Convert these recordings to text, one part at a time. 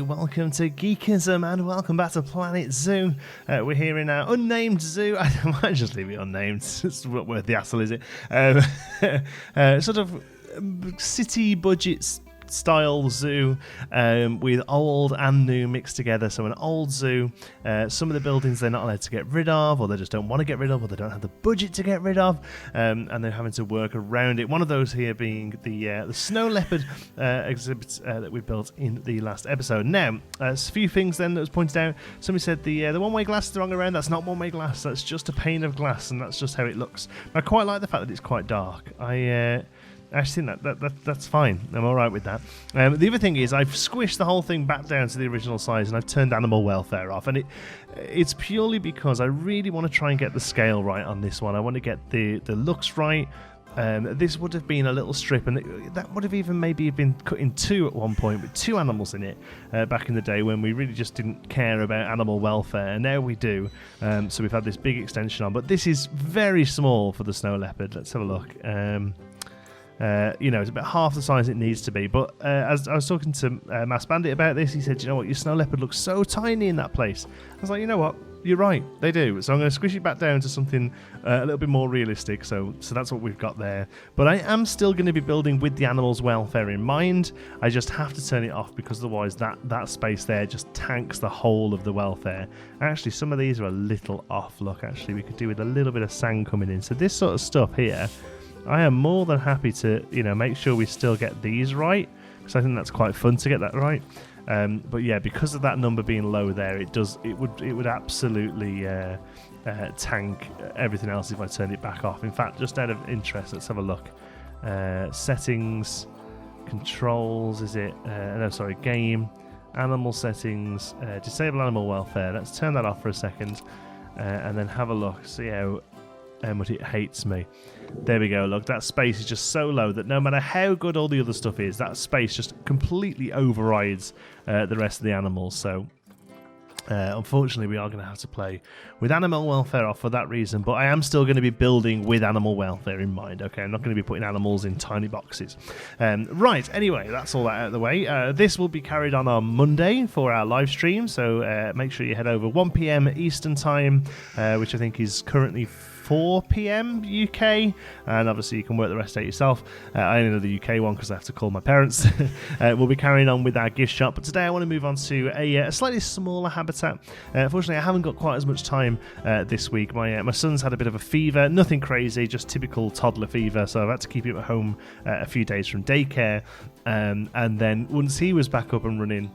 welcome to Geekism and welcome back to Planet Zoo. We're here in our unnamed zoo. I might just leave it unnamed. It's not worth the hassle, is it? Sort of city budget style zoo with old and new mixed together. So an old zoo, some of the buildings they're not allowed to get rid of, or they just don't want to get rid of, or they don't have the budget to get rid of, and they're having to work around it. One of those here being the snow leopard exhibit that we built in the last episode. Now, a few things then that was pointed out. Somebody said the one-way glass is the wrong around. That's not one-way glass. That's just a pane of glass, and that's just how it looks. I quite like the fact that it's quite dark. I actually think that's fine. I'm all right with that. The other thing is I've squished the whole thing back down to the original size, and I've turned animal welfare off. And it's purely because I really want to try and get the scale right on this one. I want to get the looks right. This would have been a little strip, and that would have even maybe been cut in two at one point with two animals in it back in the day when we really just didn't care about animal welfare, and now we do. So we've had this big extension on, but this is very small for the snow leopard. Let's have a look. It's about half the size it needs to be. But as I was talking to Mass Bandit about this, he said, you know what, your snow leopard looks so tiny in that place. I was like, you know what, you're right, they do. So I'm going to squish it back down to something a little bit more realistic. So that's what we've got there. But I am still going to be building with the animals' welfare in mind. I just have to turn it off because otherwise that space there just tanks the whole of the welfare. Actually, some of these are a little off. Look, actually, we could do with a little bit of sand coming in. So this sort of stuff here, I am more than happy to, make sure we still get these right, because I think that's quite fun to get that right. But yeah, because of that number being low there, it would absolutely tank everything else if I turned it back off. In fact, just out of interest, let's have a look. Settings, controls, is it? Game, animal settings, disable animal welfare. Let's turn that off for a second, and then have a look. See how much it hates me. There we go. Look, that space is just so low that no matter how good all the other stuff is, that space just completely overrides the rest of the animals. So unfortunately, we are going to have to play with animal welfare off for that reason, but I am still going to be building with animal welfare in mind. Okay, I'm not going to be putting animals in tiny boxes. Right, anyway, that's all that out of the way. This will be carried on Monday for our live stream, so make sure you head over 1 p.m. Eastern Time, which I think is currently 4 p.m. UK, and obviously you can work the rest out yourself. I only know the UK one because I have to call my parents. We'll be carrying on with our gift shop, but today I want to move on to a slightly smaller habitat. Fortunately, I haven't got quite as much time this week. My son's had a bit of a fever, nothing crazy, just typical toddler fever, so I've had to keep him at home a few days from daycare, and then once he was back up and running,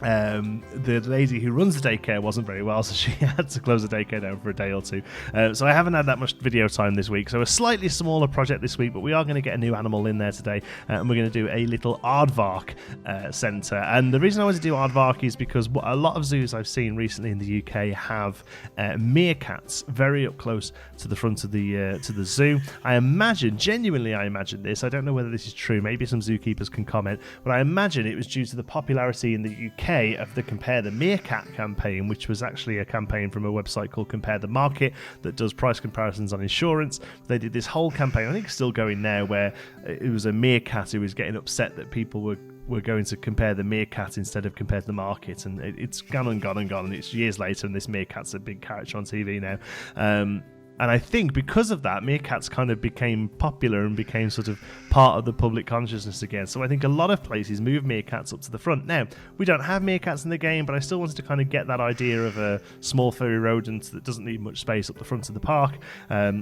the lady who runs the daycare wasn't very well, so she had to close the daycare down for a day or two. So I haven't had that much video time this week. So a slightly smaller project this week, but we are going to get a new animal in there today, and we're going to do a little Aardvark centre. And the reason I want to do Aardvark is because a lot of zoos I've seen recently in the UK have meerkats very up close to the front of the zoo. I imagine this. I don't know whether this is true. Maybe some zookeepers can comment, but I imagine it was due to the popularity in the UK of the Compare the Meerkat campaign, which was actually a campaign from a website called Compare the Market that does price comparisons on insurance. They did this whole campaign, I think it's still going now, where it was a meerkat who was getting upset that people were going to compare the meerkat instead of compare the market, and it's gone and gone and gone, and it's years later, and this meerkat's a big character on TV now. And I think because of that, meerkats kind of became popular and became sort of part of the public consciousness again. So I think a lot of places move meerkats up to the front. Now, we don't have meerkats in the game, but I still wanted to kind of get that idea of a small furry rodent that doesn't need much space up the front of the park.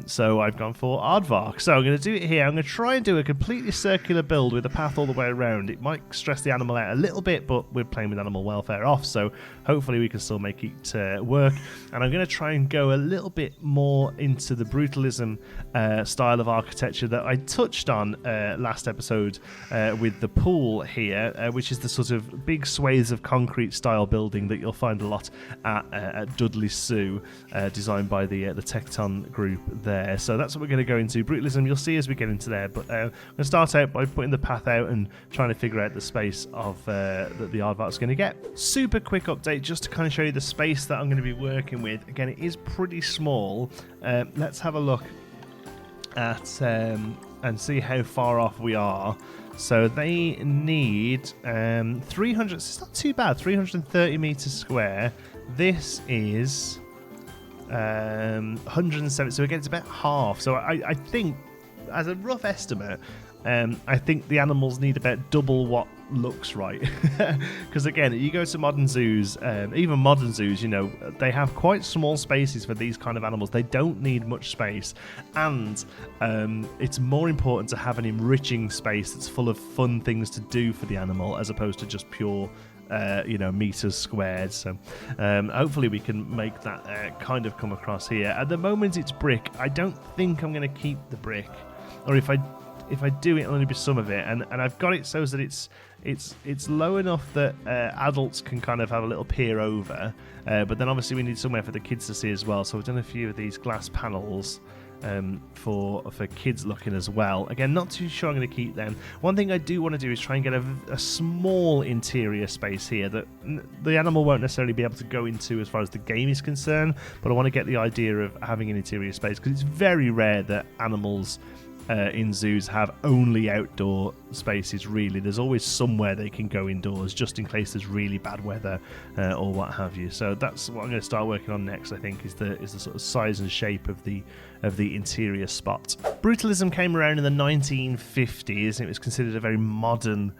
So I've gone for Aardvark. So I'm going to do it here. I'm going to try and do a completely circular build with a path all the way around. It might stress the animal out a little bit, but we're playing with animal welfare off, so hopefully we can still make it work. And I'm going to try and go a little bit more into the brutalism style of architecture that I touched on last episode with the pool here, which is the sort of big swathes of concrete style building that you'll find a lot at Dudley Zoo, designed by the Tecton group there. So that's what we're going to go into. Brutalism, you'll see as we get into there, but I'm going to start out by putting the path out and trying to figure out the space of that the Aardvark's going to get. Super quick update just to kind of show you the space that I'm going to be working with. Again, it is pretty small. Let's have a look at and see how far off we are So they need 300. It's not too bad. 330 meters square. This is 170. So again, it's about half. So I think, as a rough estimate, I think the animals need about double what looks right. Because again, you go to modern zoos, even modern zoos, you know, they have quite small spaces for these kind of animals. They don't need much space, and it's more important to have an enriching space that's full of fun things to do for the animal, as opposed to just pure meters squared. So hopefully we can make that kind of come across here. At the moment it's brick. I don't think I'm going to keep the brick, or if I do, it'll only be some of it, and I've got it so that it's low enough that adults can kind of have a little peer over, but then obviously we need somewhere for the kids to see as well. So I've done a few of these glass panels for kids looking as well. Again, not too sure I'm going to keep them. One thing I do want to do is try and get a small interior space here that the animal won't necessarily be able to go into as far as the game is concerned, but I want to get the idea of having an interior space, because it's very rare that animals in zoos have only outdoor spaces. Really, there's always somewhere they can go indoors, just in case there's really bad weather or what have you. So that's what I'm going to start working on next. I think is the sort of size and shape of the interior spot. Brutalism came around in the 1950s, and it was considered a very modern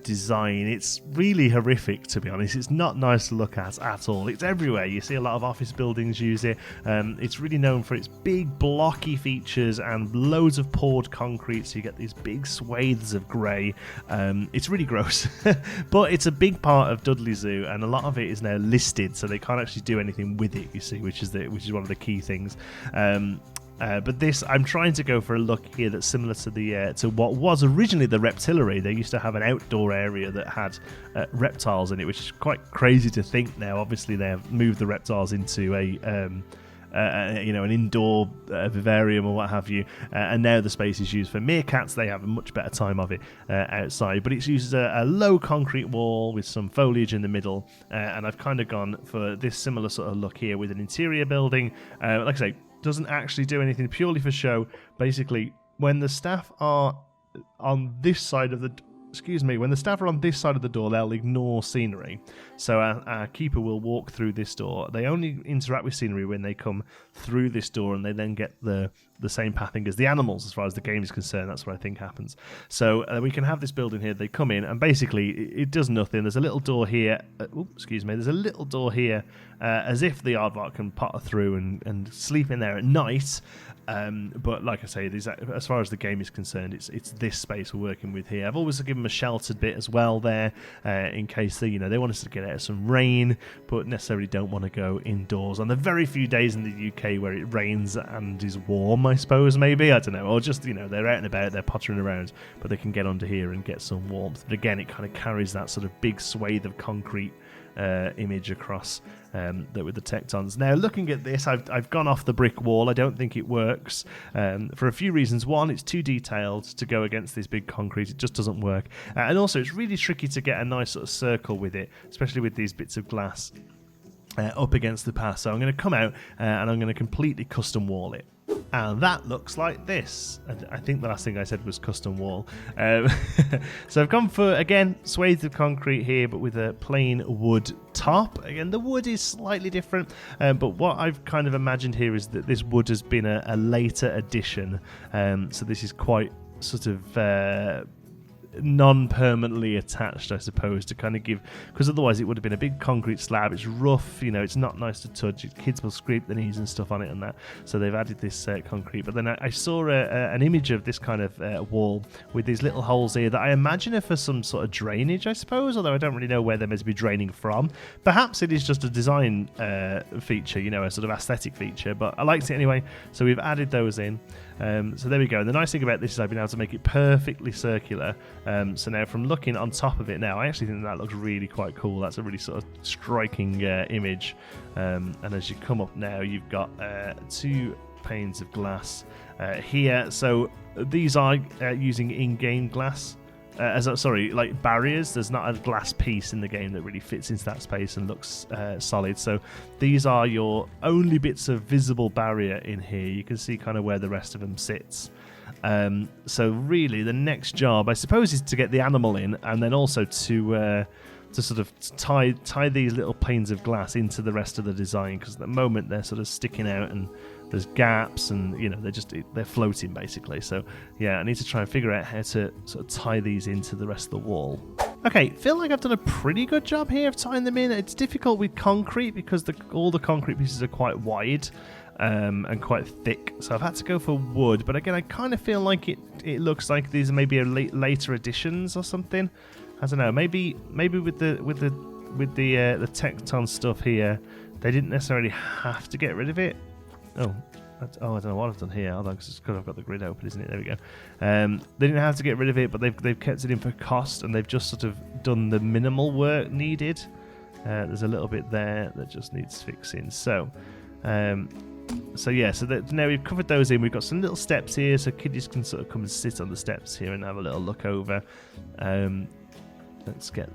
design. It's really horrific, to be honest. It's not nice to look at all. It's everywhere. You see a lot of office buildings use it. It's really known for its big blocky features and loads of poured concrete, so you get these big swathes of grey. It's really gross. But it's a big part of Dudley Zoo, and a lot of it is now listed, so they can't actually do anything with it, you see, which is one of the key things. But this, I'm trying to go for a look here that's similar to what was originally the reptilary. They used to have an outdoor area that had reptiles in it, which is quite crazy to think now. Obviously, they have moved the reptiles into an indoor vivarium or what have you, and now the space is used for meerkats. They have a much better time of it outside, but it's used a low concrete wall with some foliage in the middle, and I've kind of gone for this similar sort of look here with an interior building. Like I say, doesn't actually do anything, purely for show. Basically, when the staff are on this side of the door, they'll ignore scenery. So our keeper will walk through this door. They only interact with scenery when they come through this door, and they then get the same pathing as the animals as far as the game is concerned. That's what I think happens. So we can have this building here. They come in, and basically it does nothing. There's a little door here. There's a little door here, as if the aardvark can potter through and sleep in there at night. But like I say, as far as the game is concerned, it's this space we're working with here. I've always given them a sheltered bit as well there, in case they want us to get out of some rain, but necessarily don't want to go indoors on the very few days in the UK where it rains and is warm, I suppose, maybe, I don't know, or just, they're out and about, they're pottering around, but they can get under here and get some warmth. But again, it kind of carries that sort of big swathe of concrete image across that with the tectons. Now, looking at this, I've gone off the brick wall. I don't think it works for a few reasons. One, it's too detailed to go against this big concrete. It just doesn't work. And also, it's really tricky to get a nice sort of circle with it, especially with these bits of glass up against the path. So I'm going to come out and I'm going to completely custom wall it. And that looks like this. I think the last thing I said was custom wall. So I've gone for, again, swathes of concrete here, but with a plain wood top. Again, the wood is slightly different, but what I've kind of imagined here is that this wood has been a later addition. So this is quite sort of non-permanently attached, I suppose, to kind of give, because otherwise it would have been a big concrete slab. It's rough, it's not nice to touch. Kids will scrape their knees and stuff on it and that, so they've added this concrete. But then I saw an image of this kind of wall with these little holes here that I imagine are for some sort of drainage, I suppose, although I don't really know where they're meant to be draining from. Perhaps it is just a design feature, a sort of aesthetic feature, but I liked it anyway, so we've added those in. So there we go. And the nice thing about this is I've been able to make it perfectly circular. So now from looking on top of it now, I actually think that looks really quite cool. That's a really sort of striking image. And as you come up now, you've got 2 panes of glass here. So these are using in-game glass. Like barriers. There's not a glass piece in the game that really fits into that space and looks solid. So these are your only bits of visible barrier in here. You can see kind of where the rest of them sits. So really, the next job, I suppose, is to get the animal in, and then also to sort of tie these little panes of glass into the rest of the design, because at the moment they're sort of sticking out and there's gaps, and they're floating basically. So yeah, I need to try and figure out how to sort of tie these into the rest of the wall. Okay, feel like I've done a pretty good job here of tying them in. It's difficult with concrete because all the concrete pieces are quite wide and quite thick, so I've had to go for wood. But again, I kind of feel like it looks like these are maybe later additions or something. I don't know. Maybe with the Tecton stuff here, they didn't necessarily have to get rid of it. I don't know what I've done here. Hold on, because I've got the grid open, isn't it? There we go. They didn't have to get rid of it, but they've kept it in for cost, and they've just sort of done the minimal work needed. There's a little bit there that just needs fixing. So now we've covered those in. We've got some little steps here, so kiddies can sort of come and sit on the steps here and have a little look over. Let's get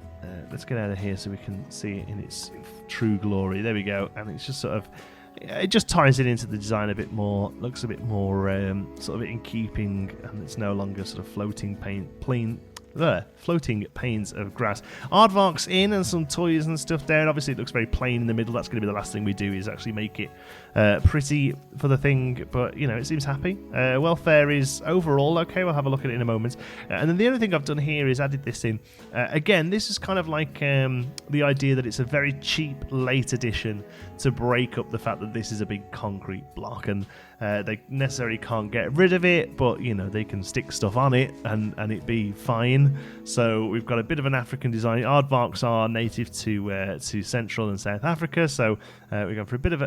out of here so we can see it in its true glory. There we go. And it's just sort of, it just ties it into the design a bit more. Looks a bit more sort of in keeping, and it's no longer sort of floating panes of grass. Aardvark's in and some toys and stuff down. Obviously it looks very plain in the middle. That's going to be the last thing we do, is actually make it pretty for the thing, but it seems happy. Welfare is overall okay. We'll have a look at it in a moment. And then the other thing I've done here is added this in. Again, this is kind of like the idea that it's a very cheap late addition to break up the fact that this is a big concrete block, and they necessarily can't get rid of it, but they can stick stuff on it and it be fine. So we've got a bit of an African design. Aardvarks are native to Central and South Africa, so we're going for a bit of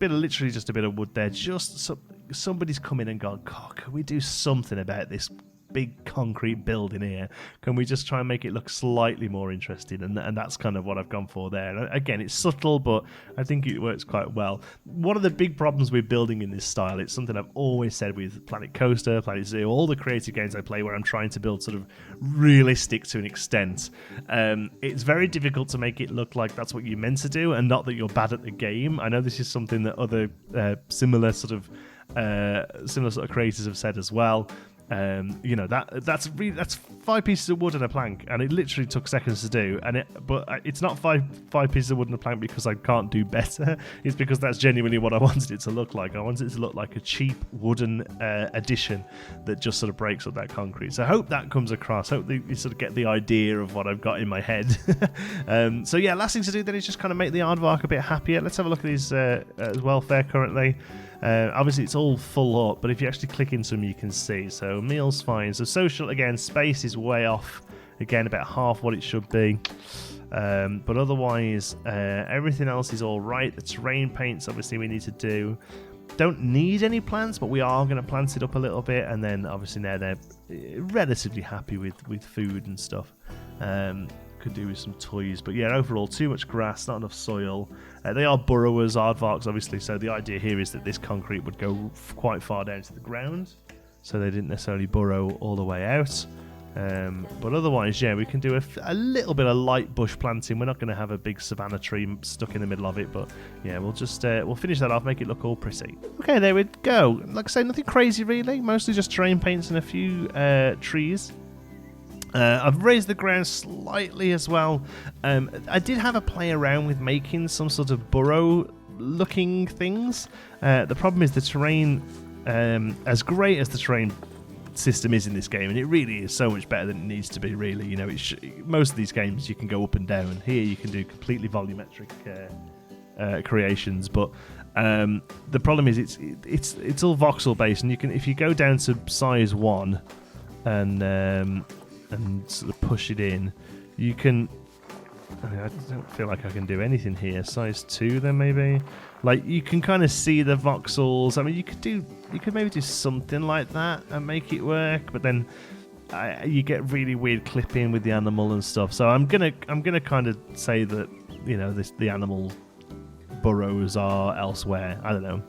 literally just a bit of wood there. Just somebody's come in and gone, can we do something about this big concrete building here? Can we just try and make it look slightly more interesting? And that's kind of what I've gone for there. And again, it's subtle, but I think it works quite well. One of the big problems with building in this style, it's something I've always said with Planet Coaster, Planet Zoo, all the creative games I play where I'm trying to build sort of realistic to an extent. It's very difficult to make it look like that's what you're meant to do and not that you're bad at the game. I know this is something that other similar sort of creators have said as well. That's 5 pieces of wood and a plank, and it literally took seconds to do. But it's not five pieces of wood and a plank because I can't do better. It's because that's genuinely what I wanted it to look like. I wanted it to look like a cheap wooden addition that just sort of breaks up that concrete. So I hope that comes across. Hope you sort of get the idea of what I've got in my head. So yeah, last thing to do then is just kind of make the Aardvark a bit happier. Let's have a look at his welfare currently. Obviously it's all full up, but if you actually click into them you can see. So meal's fine. So social, again, space is way off, again about half what it should be, but otherwise everything else is all right. The terrain paints obviously we need to do. Don't need any plants, but we are going to plant it up a little bit, and then obviously now they're relatively happy with food and stuff. Could do with some toys, but yeah, overall too much grass, not enough soil. They are burrowers, aardvarks obviously, so the idea here is that this concrete would go quite far down to the ground, so they didn't necessarily burrow all the way out. But otherwise, yeah, we can do a little bit of light bush planting. We're not going to have a big savanna tree stuck in the middle of it, but yeah, we'll just we'll finish that off, make it look all pretty. Okay, there we go. Like I say, nothing crazy really, mostly just terrain paints and a few trees. I've raised the ground slightly as well. I did have a play around with making some sort of burrow looking things. The problem is the terrain, as great as the terrain system is in this game, and it really is so much better than it needs to be, really. Most of these games you can go up and down. Here you can do completely volumetric creations, but the problem is it's all voxel based, and you can, if you go down to size 1 and sort of push it in, you can. I don't feel like I can do anything here. Size 2 then maybe. Like you can kind of see the voxels. I mean, you could maybe do something like that and make it work, but then you get really weird clipping with the animal and stuff. So I'm gonna kind of say that the animal burrows are elsewhere. I don't know,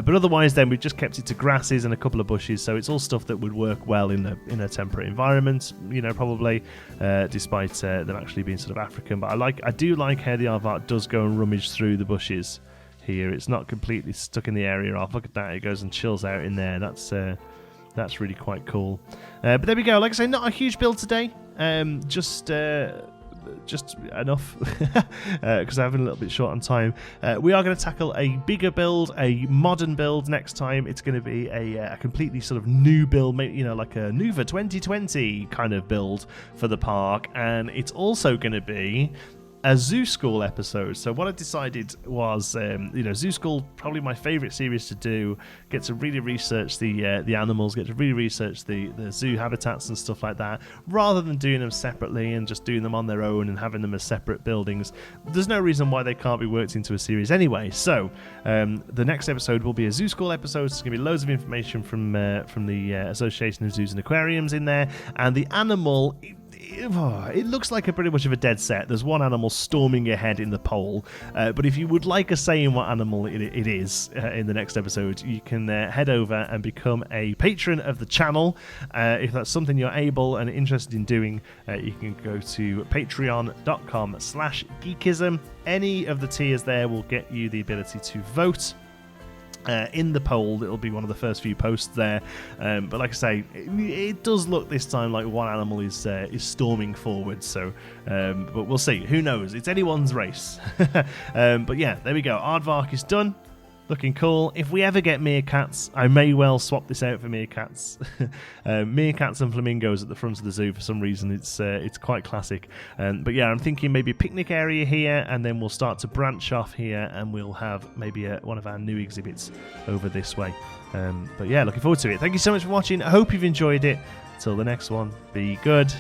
but otherwise then we've just kept it to grasses and a couple of bushes, so it's all stuff that would work well in a temperate environment, probably, despite them actually being sort of African. But I do like how the Aardvark does go and rummage through the bushes here. It's not completely stuck in the area off. Look at that, it goes and chills out in there. That's That's really quite cool. But there we go. Like I say, not a huge build today. Just enough because I'm having a little bit short on time. We are going to tackle a bigger build, a modern build next time. It's going to be a completely sort of new build, you know, like a Nuva 2020 kind of build for the park, and it's also going to be a Zoo School episode. So what I decided was, you know, Zoo School, probably my favourite series to do. Get to really research the animals, get to really research the zoo habitats and stuff like that, rather than doing them separately and just doing them on their own and having them as separate buildings. There's no reason why they can't be worked into a series anyway. So the next episode will be a Zoo School episode. There's going to be loads of information from the Association of Zoos and Aquariums in there, and the animal. It looks like pretty much of a dead set. There's one animal storming ahead in the poll, but if you would like a say in what animal it is in the next episode, you can head over and become a patron of the channel. If that's something you're able and interested in doing, you can go to patreon.com/geekism. Any of the tiers there will get you the ability to vote in the poll. It'll be one of the first few posts there, but like I say, it does look this time like one animal is storming forward, so but we'll see. Who knows? It's anyone's race. But yeah, there we go. Aardvark is done. Looking cool. If we ever get meerkats, I may well swap this out for meerkats. Meerkats and flamingos at the front of the zoo for some reason. It's quite classic. But yeah, I'm thinking maybe a picnic area here, and then we'll start to branch off here, and we'll have maybe one of our new exhibits over this way. But yeah, looking forward to it. Thank you so much for watching. I hope you've enjoyed it. Till the next one, be good.